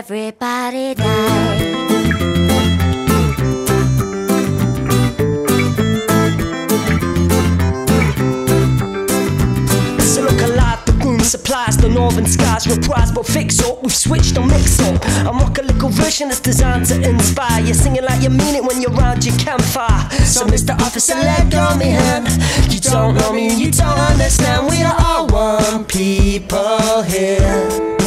everybody die. So look alive, the room supplies the northern skies reprise, but fix up, we've switched on mix up. I'm rock a little version that's designed to inspire. You're singing like you mean it when you're round your campfire. So Mr. Officer, let go me hand. You don't know me, you don't understand. We are all one people here.